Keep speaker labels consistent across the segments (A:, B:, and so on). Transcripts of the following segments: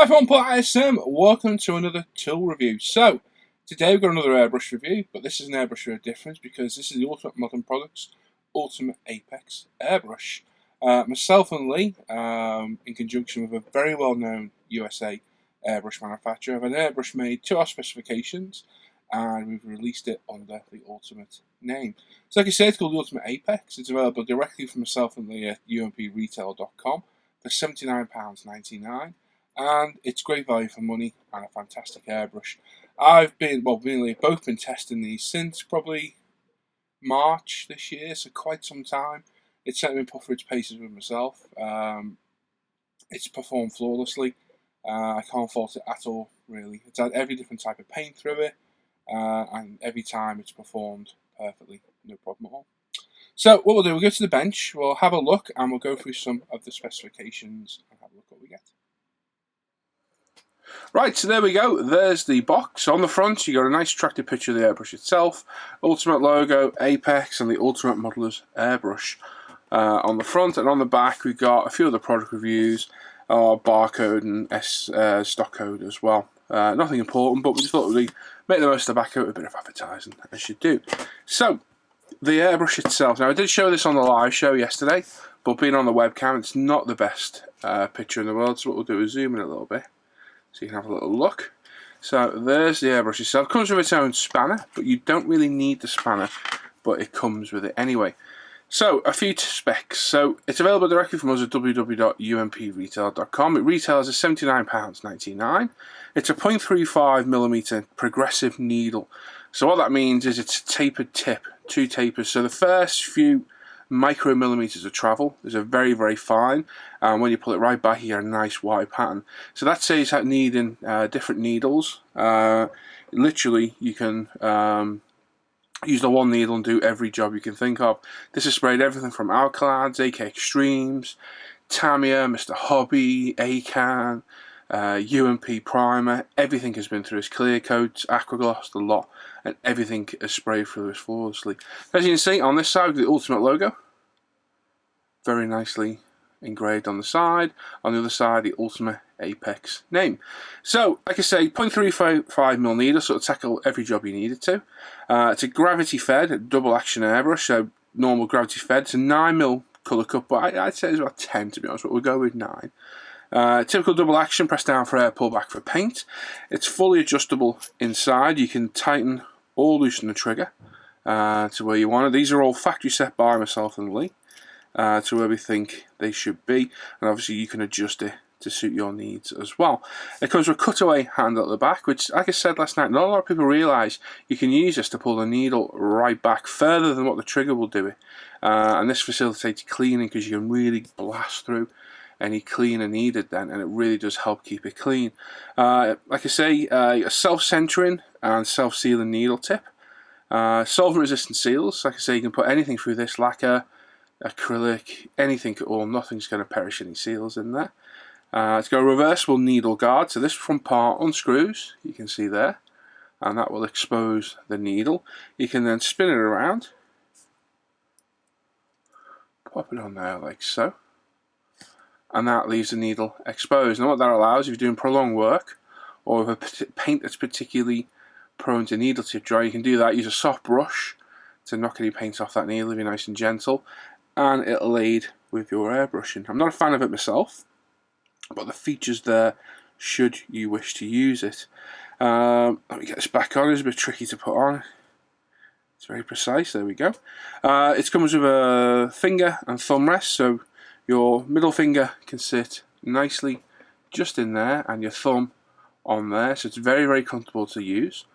A: Hi everyone, Paul ISM. Welcome to another tool review. So, today we've got another airbrush review, but this is an airbrush with a difference because this is the Ultimate Modern Products Ultimate Apex airbrush. Myself and Lee, in conjunction with a very well-known USA airbrush manufacturer, have an airbrush made to our specifications, and we've released it under the Ultimate name. So like I said, it's called the Ultimate Apex. It's available directly from myself and Lee at umpretail.com for £79.99. And it's great value for money and a fantastic airbrush. Me and Lee have both been testing these since probably March this year, so quite some time. It's certainly been put through its paces with myself. It's performed flawlessly. I can't fault it at all, really. It's had every different type of paint through it, and every time it's performed perfectly, no problem at all. So what we'll do, we'll go to the bench, we'll have a look, and we'll go through some of the specifications and have a look what we get. Right, so there we go. There's the box. On the front, you got a nice attractive picture of the airbrush itself, Ultimate logo, Apex, and the Ultimate Modeller's airbrush on the front. And on the back, we've got a few of the product reviews, barcode and stock code as well. Nothing important, but we just thought we'd make the most of the back of it, a bit of advertising, as you do. So, the airbrush itself. Now, I did show this on the live show yesterday, but being on the webcam, it's not the best picture in the world. So what we'll do is zoom in a little bit, so you can have a little look. So there's the airbrush itself. It comes with its own spanner, but you don't really need the spanner, but it comes with it anyway. So a few specs. So it's available directly from us at www.umpretail.com. It retails at £79.99. It's a 0.35mm progressive needle. So what that means is it's a tapered tip, two tapers. So the first few micromillimeters of travel is a very, very fine, and when you pull it right back you get a nice wide pattern. So that saves out needing different needles. Literally you can use the one needle and do every job you can think of. This is sprayed everything from Alclads, AK Extremes, Tamiya, Mr. Hobby, ACAN, UMP primer. Everything has been through its clear coats, aquagloss, the lot, and everything is sprayed through this flawlessly. As you can see on this side, the Ultimate logo, very nicely engraved on the side. On the other side, the Ultimate Apex name. So, like I say, 0.35mm needle, so it'll tackle every job you need it to. It's a gravity fed, double action airbrush, so normal gravity fed. It's a 9mm colour cut, but I'd say it's about 10 to be honest, but we'll go with 9. Typical double action, press down for air, pull back for paint. It's fully adjustable inside. You can tighten or loosen the trigger to where you want it. These are all factory set by myself and Lee to where we think they should be, and obviously you can adjust it to suit your needs as well. It comes with a cutaway handle at the back, which, like I said last night, not a lot of people realise you can use this to pull the needle right back further than what the trigger will do it, and this facilitates cleaning because you can really blast through any cleaner needed then, and it really does help keep it clean. Like I say, a self-centering and self-sealing needle tip, solvent resistant seals. Like I say, you can put anything through this, lacquer, acrylic, anything at all, nothing's going to perish any seals in there. It's got a reversible needle guard, so this front part unscrews, you can see there, and that will expose the needle. You can then spin it around, pop it on there like so, and that leaves the needle exposed. Now what that allows, if you're doing prolonged work or with a paint that's particularly prone to needle tip dry, you can do that. Use a soft brush to knock any paint off that needle, be nice and gentle, and it'll aid with your airbrushing. I'm not a fan of it myself, but the features there should you wish to use it. Let me get this back on. It's a bit tricky to put on. It's very precise. There we go. It comes with a finger and thumb rest, so your middle finger can sit nicely just in there and your thumb on there, so it's very, very comfortable to use.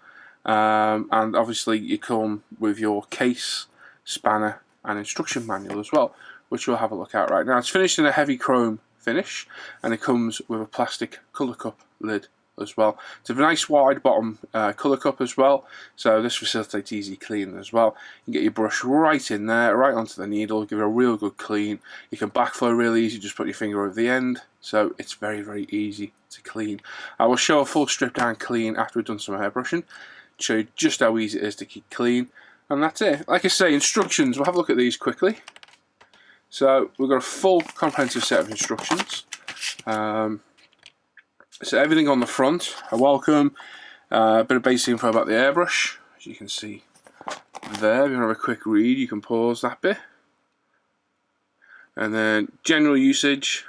A: And obviously you come with your case, spanner and instruction manual as well, which we'll have a look at right now. It's finished in a heavy chrome finish, and it comes with a plastic colour cup lid as well. It's a nice wide bottom colour cup as well, so this facilitates easy cleaning as well. You can get your brush right in there, right onto the needle, give it a real good clean. You can backflow really easy, just put your finger over the end, so it's very, very easy to clean. I will show a full strip down clean after we've done some airbrushing, show you just how easy it is to keep clean, and that's it. Like I say, instructions, we'll have a look at these quickly. So we've got a full comprehensive set of instructions. So everything on the front, a welcome, a bit of basic info about the airbrush, as you can see there. If you want to have a quick read, you can pause that bit. And then general usage,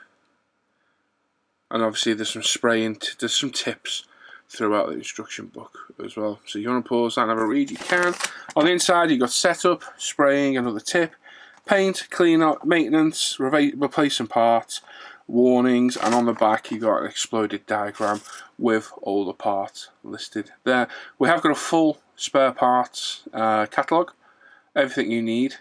A: and obviously there's some spraying, there's some tips throughout the instruction book as well. So you want to pause that and have a read, you can. On the inside you've got setup, spraying, another tip, paint, clean up, maintenance, replacing parts, warnings, and on the back you've got an exploded diagram with all the parts listed there. We have got a full spare parts catalogue, everything you need,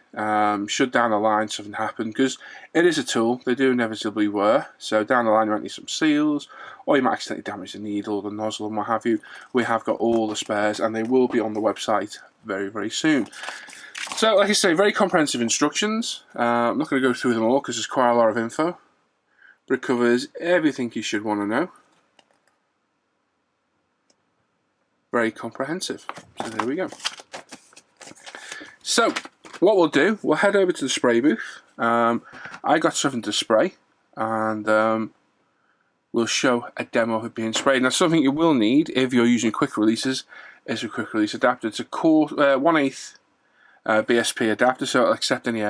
A: should down the line something happen, because it is a tool, they do inevitably wear, so down the line you might need some seals, or you might accidentally damage the needle, the nozzle and what have you. We have got all the spares and they will be on the website very, very soon. So like I say, very comprehensive instructions. I'm not going to go through them all because there's quite a lot of info, but it covers everything you should want to know. Very comprehensive. So there we go. So what we'll do, we'll head over to the spray booth. I got something to spray, and we'll show a demo of it being sprayed. Now something you will need if you're using quick releases is a quick release adapter. It's a 1/8 BSP adapter, so it'll accept any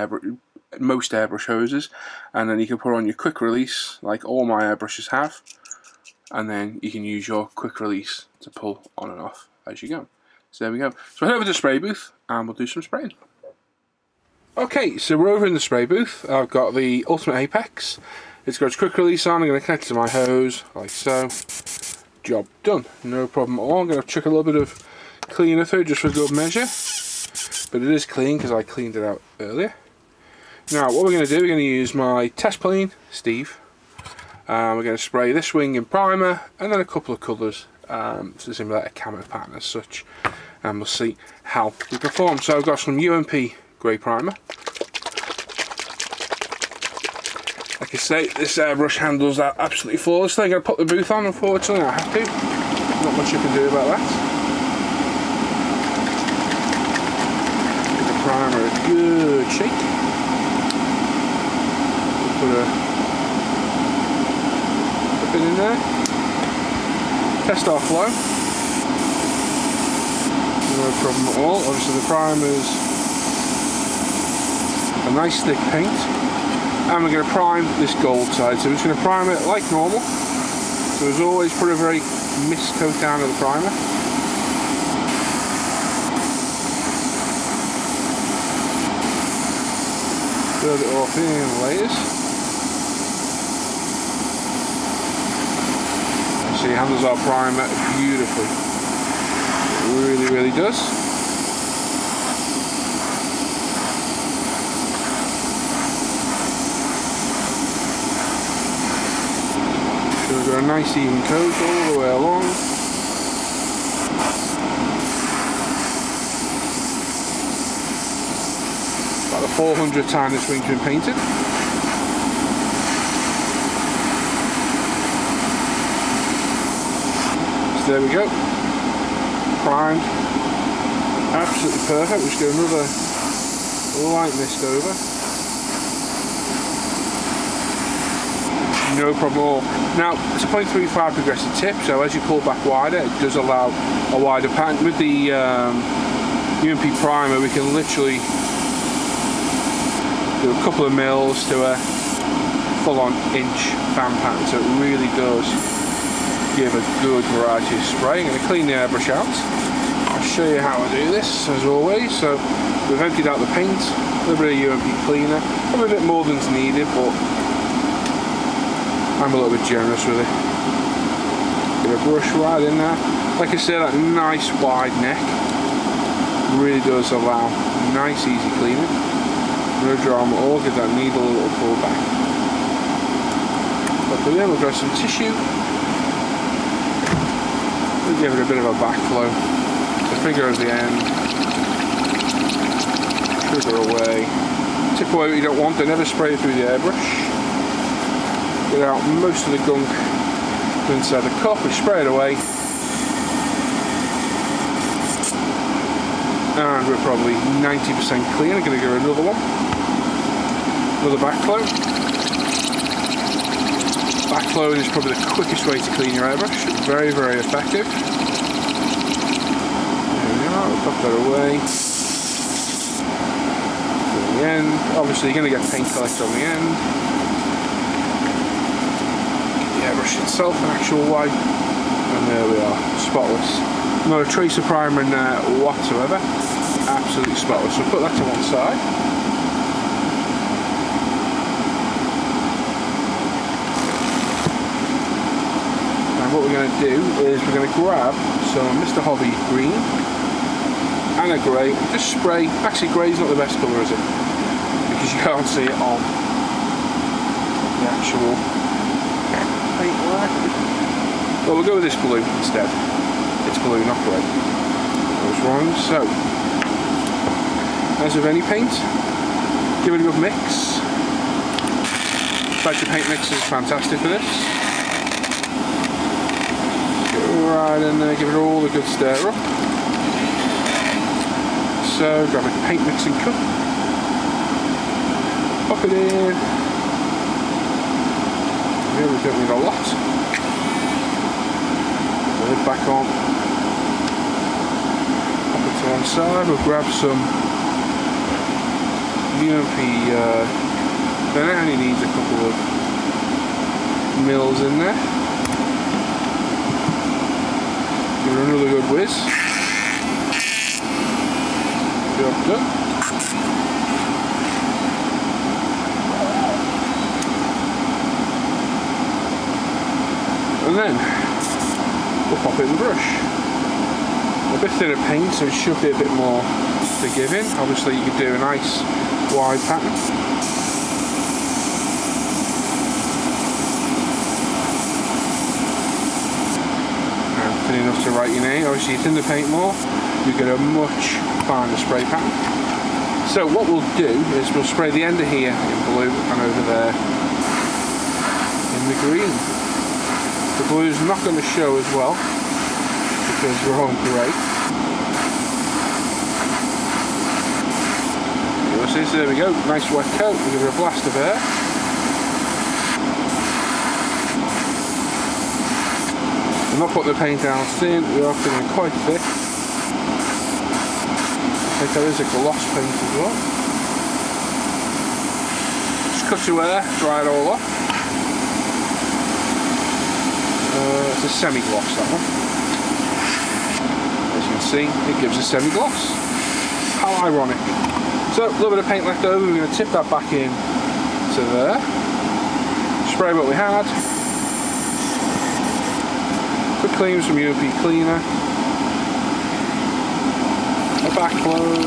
A: most airbrush hoses, and then you can put on your quick release like all my airbrushes have, and then you can use your quick release to pull on and off as you go. So there we go. So head over to the spray booth and we'll do some spraying. Okay, so we're over in the spray booth. I've got the Ultimate Apex. It's got its quick release on. I'm going to connect it to my hose like so. Job done. No problem at all. I'm going to chuck a little bit of cleaner through just for good measure, but it is clean because I cleaned it out earlier. Now what we're going to do, we're going to use my test plane, Steve. We're going to spray this wing in primer and then a couple of colours to simulate a camo pattern as such, and we'll see how we perform. So I've got some UMP grey primer. Like I say, this airbrush handles that absolutely flawlessly. I'm going to put the booth on, unfortunately, I have to. Not much you can do about that. Give the primer a good shake. Put a bit in there. Test our flow. No problem at all. Obviously the primer's a nice thick paint. And we're going to prime this gold side. So we're just going to prime it like normal. So as always, put a very mist coat down of the primer. Build it off in layers. See, it handles our primer beautifully. It really, really does. So we've got a nice even coat all the way along. About the 400th time this wing's been painted. So there we go. Primed. Absolutely perfect. We'll just get another light mist over. No problem at all. Now, it's a 0.35 progressive tip, so as you pull back wider, it does allow a wider pattern. With the UMP primer, we can literally do a couple of mils to a full-on inch fan pattern, so it really does give a good variety of spray. I'm going to clean the airbrush out. I'll show you how I do this, as always. So, we've emptied out the paint, a little bit of UMP cleaner, probably a bit more than's needed, but I'm a little bit generous with it. Get a brush right in there. Like I said, that nice wide neck really does allow nice easy cleaning. No drama at all, give that needle a little pull back. Put it in, we'll grab some tissue. We'll give it a bit of a backflow. The finger at the end. Sugar away. Tip away what you don't want, don't ever spray it through the airbrush. Get out most of the gunk inside the cup, we spray it away, and we're probably 90% clean. I'm going to give it another one, another backflow, Backflowing is probably the quickest way to clean your airbrush. Very, very effective. There we are, we'll pop that away. To the end. Obviously you're going to get paint collected on the end. The airbrush itself, an actual wipe. And there we are, spotless. Not a trace of primer in there whatsoever. Absolutely spotless. So put that to one side. And what we're going to do is we're going to grab some Mr. Hobby green and a grey. Just spray. Actually, grey's not the best colour, is it? Because you can't see it on the actual paintwork. Well, we'll go with this blue instead. It's blue, not grey. I was wrong. So, as with any paint, give it a good mix. Badger paint mix is fantastic for this. Get it right in there, give it all a good stir up. So, grab a paint mixing cup, pop it in. Here we don't need a lot. Lid back on. Pop it to one side. We'll grab some UMP. Then it only needs a couple of mils in there. Give it another good whiz. Job done. And then we'll pop it in the brush. A bit thinner paint, so it should be a bit more forgiving. Obviously you could do a nice wide pattern. And thin enough to write your name. Obviously you thin the paint more, you get a much finer spray pattern. So what we'll do is we'll spray the end of here in blue and over there in the green. The blue is not going to show as well because we're on grey. You'll see, so there we go, nice wet coat. We'll give it a blast of air. We're not putting the paint down thin, we are putting it quite thick. I think there is a gloss paint as well. Just cut to air, dry it all off. It's a semi-gloss, that one. As you can see, it gives a semi-gloss. How ironic. So, a little bit of paint left over, we're going to tip that back in to there. Spray what we had. Quick clean with some UV cleaner. A backflow.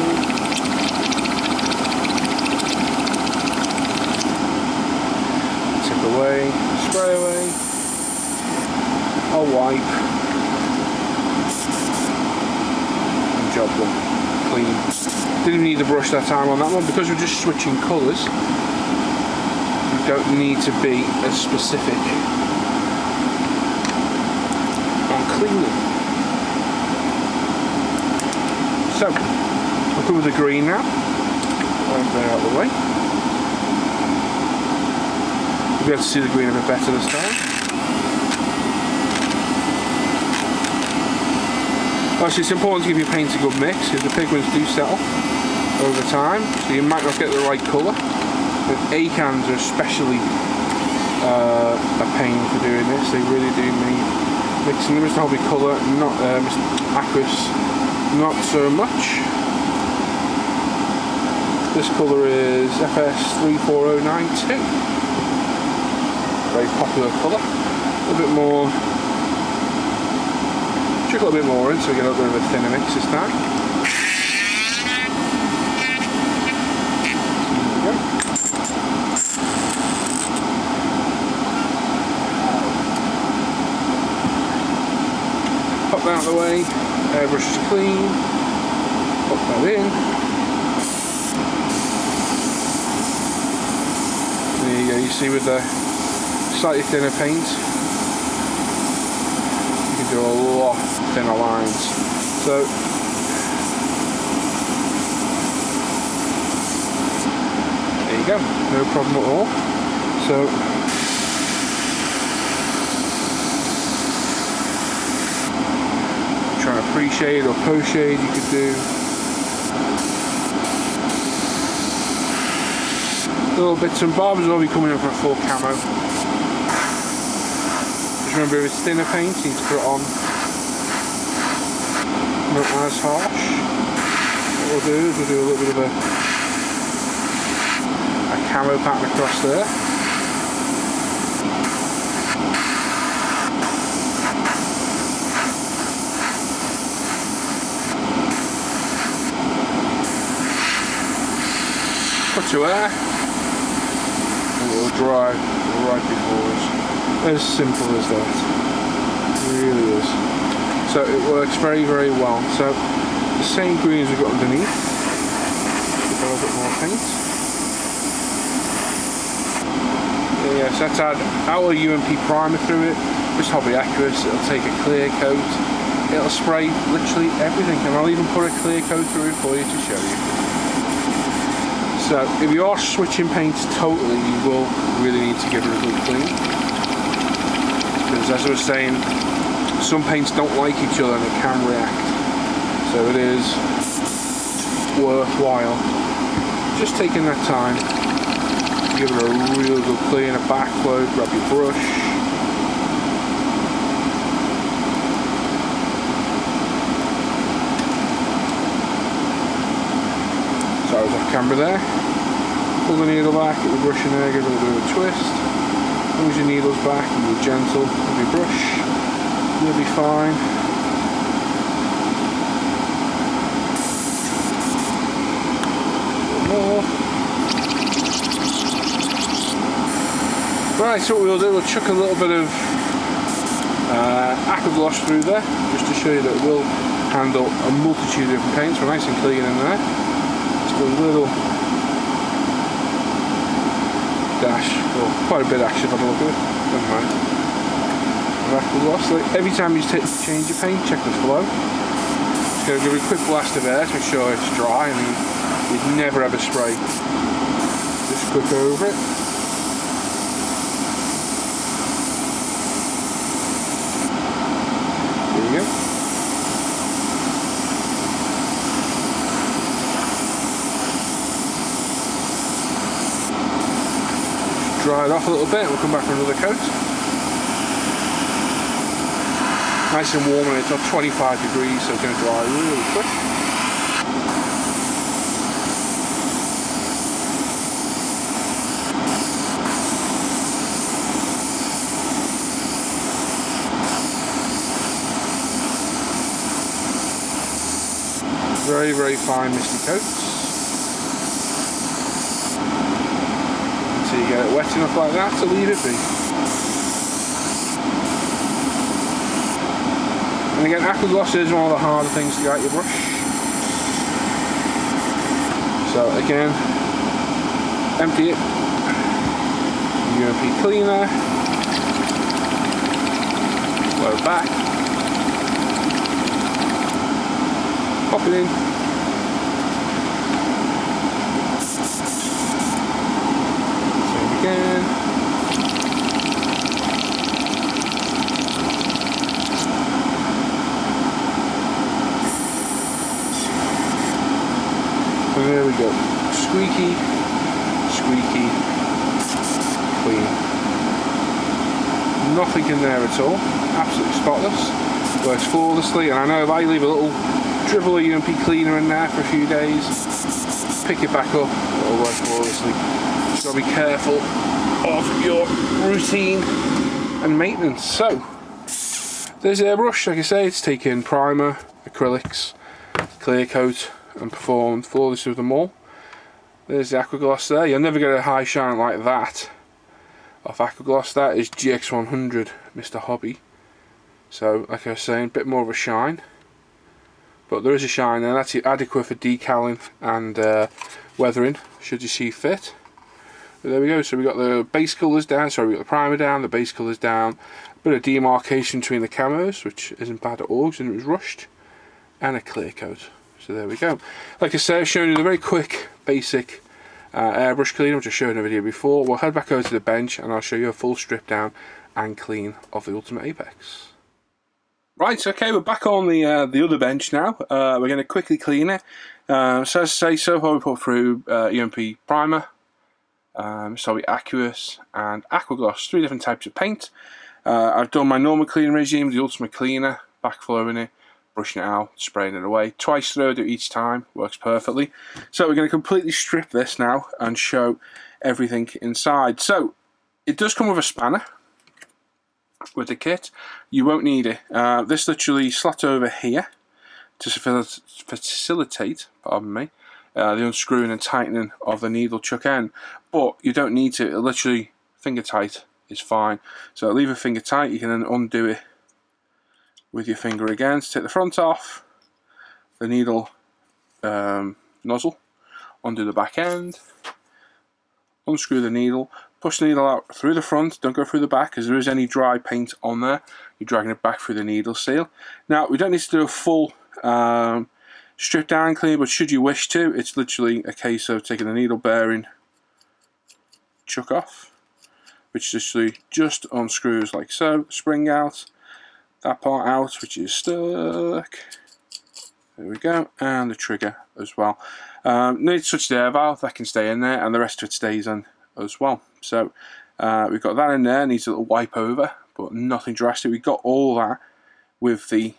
A: Tip away, spray away. I'll wipe. And job done. Clean. Didn't need the brush that time on that one because we're just switching colours. You don't need to be as specific on cleaning. So, we'll come with the green now. Right there out of the way. You'll be able to see the green a bit better this time. Obviously it's important to give your paint a good mix because the pigments do settle over time, so you might not get the right colour. But A-cans are especially a pain for doing this. They really do need mixing. Mr. Hobby colour, not Mr. Aquis, not so much. This colour is FS34092. Very popular colour. A little bit more. Trickle a bit more in so we get a little bit of a thinner mix this time. There we go. Pop that out of the way, airbrush is clean, pop that in. There you go, you see with the slightly thinner paint, you can do a lot thinner lines. So there you go, no problem at all. So pre-shade or post-shade you could do. Little bits and bobs will be coming in for a full camo. Just remember, if it's thinner paint, you need to put it on not as harsh. What we'll do is we'll do a little bit of a camo pattern across there. Put to air, and it will dry right before us. As simple as that. It really is. So it works very, very well. So the same greens we've got underneath. Give a little bit more paint. Yes, let's add our UMP primer through it. Just hobby accurate. It'll take a clear coat. It'll spray literally everything, and I'll even put a clear coat through it for you to show you. So if you are switching paints totally, you will really need to give it a good clean. Because as I was saying, some paints don't like each other and it can react. So it is worthwhile just taking that time to give it a real good clean, a backload, grab your brush. So I was off camera there. Pull the needle back, get the brush in there, give it a bit of a twist. As long as your needle's back and you're gentle with your brush, you'll be fine. A bit more. Right, so what we'll do, we'll chuck a little bit of aqua gloss through there, just to show you that it will handle a multitude of different paints. We're nice and clean in there. Just a little dash, well, quite a bit actually if I look at it, never mind. Aqua gloss. So every time you change your paint, check the flow. Just going to give it a quick blast of air to make sure it's dry, and you'd never ever spray. Just quick over it. There you go. Dry it off a little bit, we'll come back for another coat. Nice and warm, and it's not 25 degrees, so it's going to dry really quick. Very, very fine misty coats. So you get it wet enough like that to leave it be. And again, aqua gloss is one of the harder things to get out your brush. So again, empty it. UMP cleaner. Blow it back. Pop it in. Same again. And there we go. Squeaky, squeaky, clean. Nothing in there at all. Absolutely spotless. Works flawlessly, and I know if I leave a little dribble of UMP cleaner in there for a few days, pick it back up, it'll work flawlessly. Just got to be careful of your routine and maintenance. So, there's Airbrush. Like I say, it's taken primer, acrylics, clear coat, and performed flawlessly with them all. There's the aqua gloss there. You'll never get a high shine like that off aqua gloss. That is GX100 Mr. Hobby. So, like I was saying, a bit more of a shine. But there is a shine there. That's adequate for decaling and weathering, should you see fit. But there we go. So we got the base colours down. Sorry, we got the primer down, the base colours down. A bit of demarcation between the camos, which isn't bad at all, because it was rushed. And a clear coat. So there we go. Like I said, I've shown you the very quick, basic airbrush cleaner, which I showed in a video before. We'll head back over to the bench, and I'll show you a full strip down and clean of the Ultimate Apex. Right, okay, we're back on the other bench now. We're going to quickly clean it. So as I say, so far we put through UMP primer, Solid Aqueous and Aquagloss, 3 different types of paint. I've done my normal cleaning regime, the ultimate cleaner, backflowing it, brushing it out, spraying it away. Twice through, do it each time, works perfectly. So we're going to completely strip this now and show everything inside. So it does come with a spanner with the kit. You won't need it. This literally slots over here to facilitate, pardon me, the unscrewing and tightening of the needle chuck end, but you don't need to. It literally finger tight is fine. So leave a finger tight. You can then undo it with your finger again to take the front off, the needle nozzle, undo the back end, unscrew the needle, push the needle out through the front, don't go through the back because there is any dry paint on there. You're dragging it back through the needle seal. Now we don't need to do a full strip down clean, but should you wish to, it's literally a case of taking the needle bearing chuck off, which literally just unscrews like so, spring out, that part out which is stuck, there we go, and the trigger as well. No need to touch the air valve, that can stay in there, and the rest of it stays on as well. So we've got that in there, needs a little wipe over, but nothing drastic. We've got all that with the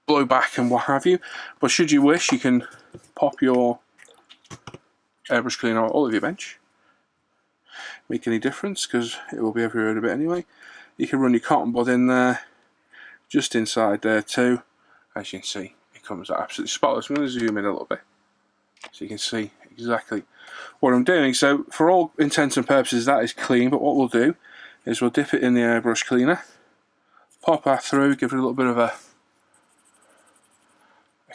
A: blowback and what have you, but should you wish, you can pop your airbrush cleaner all over your bench. Make any difference because it will be everywhere in a bit anyway. You can run your cotton bud in there, just inside there too. As you can see, it comes out absolutely spotless. I'm going to zoom in a little bit so you can see exactly what I'm doing. So for all intents and purposes that is clean, but what we'll do is we'll dip it in the airbrush cleaner, pop that through, give it a little bit of a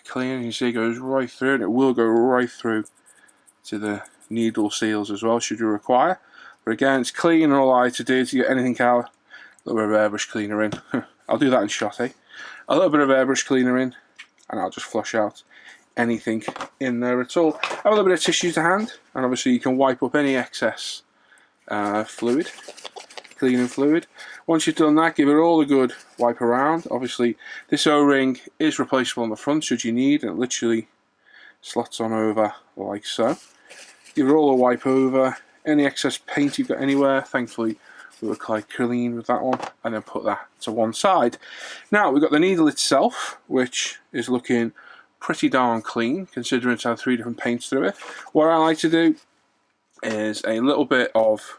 A: clean. You see it goes right through, and it will go right through to the needle seals as well should you require. But again, it's clean, and all I like to do to get anything out, a little bit of airbrush cleaner in. I'll do that in shot, eh? A little bit of airbrush cleaner in, and I'll just flush out anything in there at all. Have a little bit of tissue to hand, and obviously you can wipe up any excess fluid, cleaning fluid. Once you've done that, give it all a good wipe around. Obviously this O-ring is replaceable on the front should you need, and it literally slots on over like so. Give it all a wipe over. Any excess paint you've got anywhere, thankfully we were quite clean with that one, and then put that to one side. Now we've got the needle itself, which is looking pretty darn clean considering it's had 3 different paints through it. What I like to do is a little bit of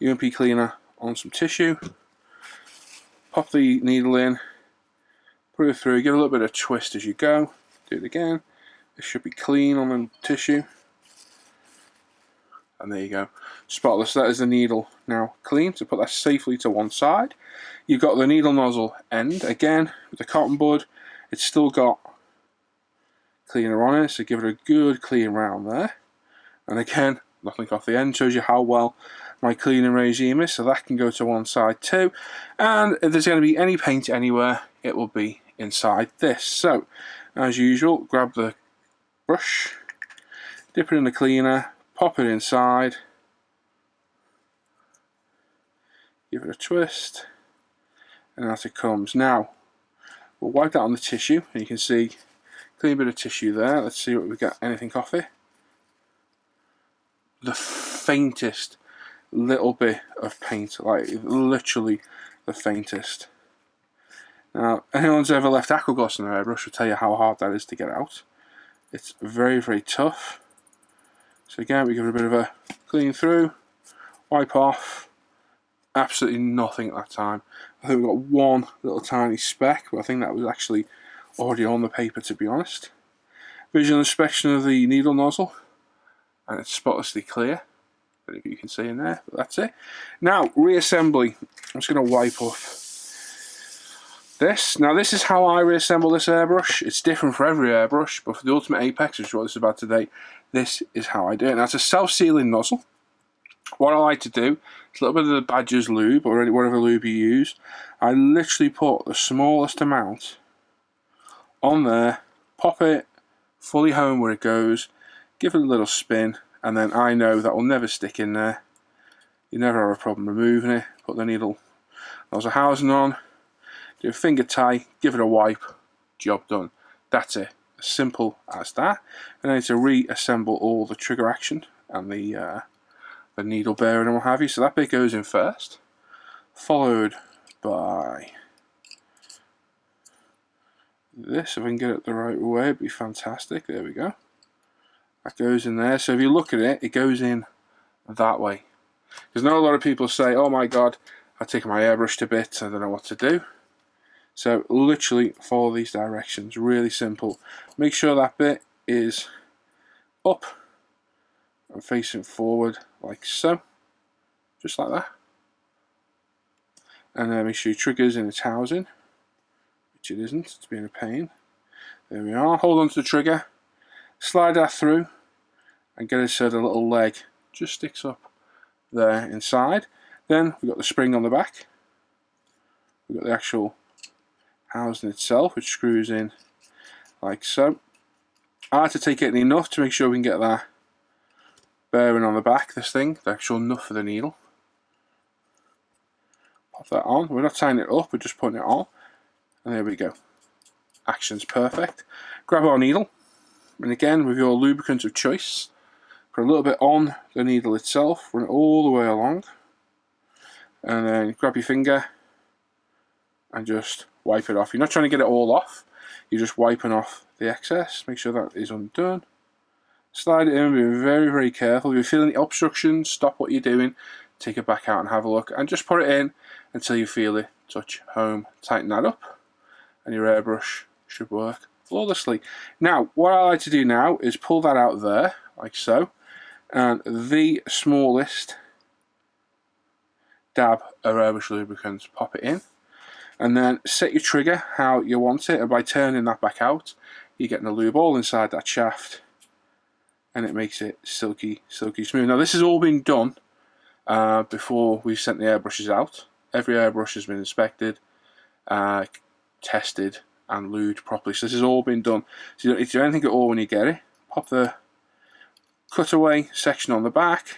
A: UMP cleaner on some tissue, pop the needle in, put it through, give it a little bit of twist as you go, do it again. It should be clean on the tissue. And there you go, spotless. That is the needle now clean, so put that safely to one side. You've got the needle nozzle end, again, with the cotton bud. It's still got cleaner on it, so give it a good clean round there. And again, nothing off the end, shows you how well my cleaning regime is, so that can go to one side too. And if there's going to be any paint anywhere, it will be inside this. So, as usual, grab the brush, dip it in the cleaner, pop it inside, give it a twist, and out it comes. Now we'll wipe that on the tissue, and you can see clean bit of tissue there. Let's see what we got, anything off it. The faintest little bit of paint, like literally the faintest. Now anyone's ever left Aquagloss in their airbrush will tell you how hard that is to get out. It's very, very tough. So again, we give it a bit of a clean through, wipe off, absolutely nothing at that time. I think we've got one little tiny speck, but I think that was actually already on the paper, to be honest. Visual inspection of the needle nozzle, and it's spotlessly clear. But if you can see in there, but that's it. Now, reassembly. I'm just going to wipe off this. Now this is how I reassemble this airbrush. It's different for every airbrush, but for the Ultimate Apex, which is what this is about today, this is how I do it. Now it's a self-sealing nozzle. What I like to do is a little bit of the Badger's lube, or whatever lube you use. I literally put the smallest amount on there, pop it fully home where it goes, give it a little spin, and then I know that will never stick in there. You never have a problem removing it. Put the needle nozzle housing on, do a finger tie, give it a wipe, job done. That's it, as simple as that. And I need to reassemble all the trigger action and the needle bearing and what have you. So that bit goes in first, followed by this. If I can get it the right way, it'd be fantastic. There we go. That goes in there. So if you look at it, it goes in that way. Because now a lot of people say, oh my god, I've taken my airbrush to bits, I don't know what to do. So literally follow these directions, really simple. Make sure that bit is up and facing forward like so, just like that. And then make sure your trigger's in its housing, which it isn't, it's being a pain. There we are, hold on to the trigger, slide that through and get it so the little leg just sticks up there inside. Then we've got the spring on the back, we've got the actual housing itself, which screws in like so. I like to take it in enough to make sure we can get that bearing on the back, this thing, the actual nut for the needle. Pop that on. We're not tying it up, we're just putting it on. And there we go. Action's perfect. Grab our needle, and again with your lubricant of choice, put a little bit on the needle itself, run it all the way along, and then grab your finger and just wipe it off. You're not trying to get it all off, you're just wiping off the excess. Make sure that is undone. Slide it in, be very, very careful. If you're feeling the obstruction, stop what you're doing, take it back out and have a look, and just put it in until you feel it touch home. Tighten that up, and your airbrush should work flawlessly. Now, what I like to do now is pull that out there, like so, and the smallest dab of airbrush lubricant, pop it in, and then set your trigger how you want it, and by turning that back out, you're getting the lube all inside that shaft, and it makes it silky, silky smooth. Now this has all been done before we've sent the airbrushes out. Every airbrush has been inspected, tested, and lubed properly. So this has all been done. So you don't need to do anything at all when you get it. Pop the cutaway section on the back,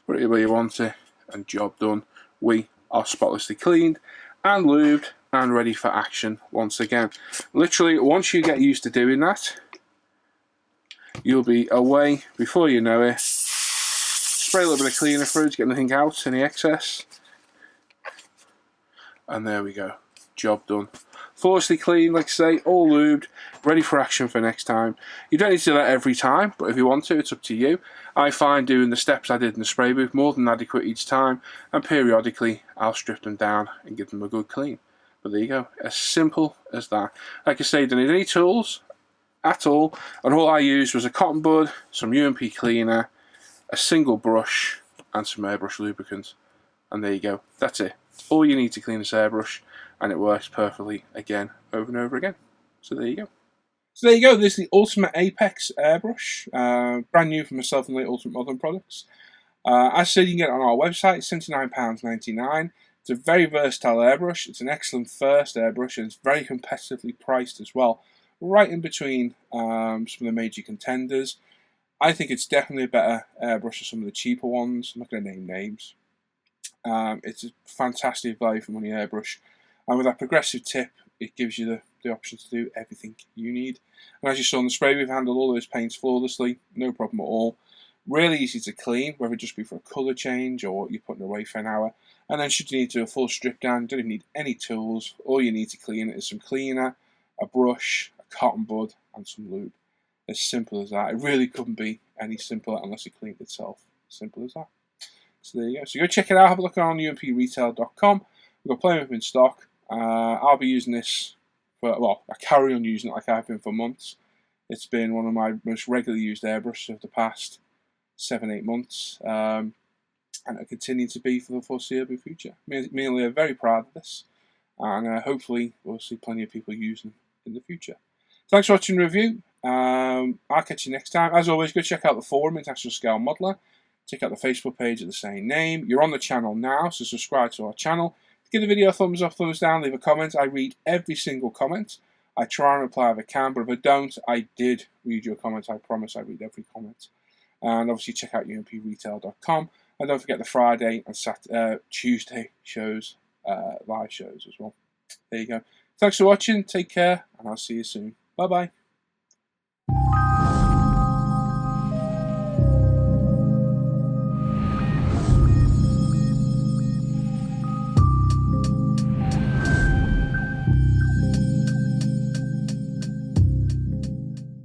A: put it where you want it, and job done. We are spotlessly cleaned and lubed and ready for action once again. Literally, once you get used to doing that, you'll be away before you know it. Spray a little bit of cleaner through to get anything out, any excess, and there we go, job done. Flawlessly clean, like I say, all lubed, ready for action for next time. You don't need to do that every time, but if you want to, it's up to you. I find doing the steps I did in the spray booth more than adequate each time, and periodically I'll strip them down and give them a good clean. But there you go, as simple as that. Like I say, don't need any tools at all, and all I used was a cotton bud, some UMP cleaner, a single brush, and some airbrush lubricant, and there you go. That's it. All you need to clean this airbrush, and it works perfectly again, over and over again. So there you go. So there you go. This is the Ultimate Apex airbrush, brand new from myself and the Ultimate Modern Products. As I said, you can get it on our website. It's £79.99. It's a very versatile airbrush. It's an excellent first airbrush, and it's very competitively priced as well, right in between some of the major contenders. I think it's definitely a better airbrush than some of the cheaper ones. I'm not going to name names. It's a fantastic value for money airbrush, and with that progressive tip, it gives you the option to do everything you need. And as you saw in the spray, we've handled all those paints flawlessly, no problem at all. Really easy to clean, whether it just be for a colour change or you're putting it away for an hour. And then should you need to do a full strip down, you don't even need any tools. All you need to clean it is some cleaner, a brush, a cotton bud, and some lube. As simple as that. It really couldn't be any simpler unless it cleaned itself. Simple as that. So there you go. So go check it out. Have a look on umpretail.com. We've got plenty of them in stock. I'll be using this for, well, I carry on using it like I've been for months. It's been one of my most regularly used airbrushes of the past 7-8 months, and it'll continue to be for the foreseeable future. Me and Lee are very proud of this, and hopefully we'll see plenty of people using it in the future. Thanks for watching the review. I'll catch you next time. As always, go check out the forum, International Scale Modeler. Check out the Facebook page of the same name. You're on the channel now, so subscribe to our channel. Give the video a thumbs up, thumbs down, leave a comment. I read every single comment. I try and reply if I can, but if I don't, I did read your comments. I promise I read every comment. And obviously check out umpretail.com. And don't forget the Friday and Tuesday shows, live shows as well. There you go. Thanks for watching, take care, and I'll see you soon. Bye bye.